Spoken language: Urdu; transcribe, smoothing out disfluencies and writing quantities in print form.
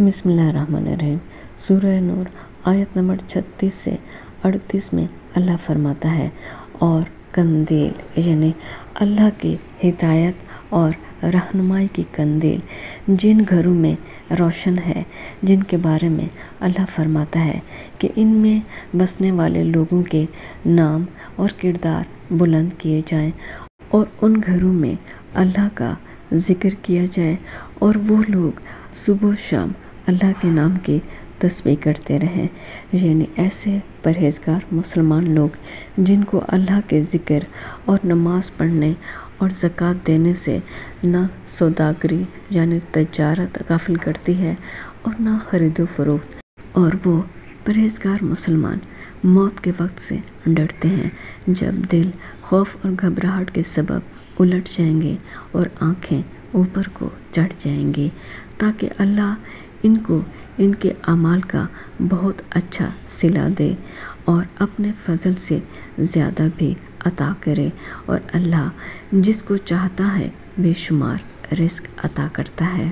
بسم اللہ الرحمن الرحیم۔ سورہ نور آیت نمبر 36 سے 38 میں اللہ فرماتا ہے، اور قندیل یعنی اللہ کی ہدایت اور رہنمائی کی قندیل جن گھروں میں روشن ہے، جن کے بارے میں اللہ فرماتا ہے کہ ان میں بسنے والے لوگوں کے نام اور کردار بلند کیے جائیں اور ان گھروں میں اللہ کا ذکر کیا جائے، اور وہ لوگ صبح و شام اللہ کے نام کی تسبیح کرتے رہیں، یعنی ایسے پرہیزگار مسلمان لوگ جن کو اللہ کے ذکر اور نماز پڑھنے اور زکوٰۃ دینے سے نہ سوداگری یعنی تجارت غافل کرتی ہے اور نہ خرید و فروخت، اور وہ پرہیزگار مسلمان موت کے وقت سے ڈرتے ہیں جب دل خوف اور گھبراہٹ کے سبب الٹ جائیں گے اور آنکھیں اوپر کو چڑھ جائیں گی، تاکہ اللہ ان کو ان کے اعمال کا بہت اچھا صلہ دے اور اپنے فضل سے زیادہ بھی عطا کرے، اور اللہ جس کو چاہتا ہے بے شمار رزق عطا کرتا ہے۔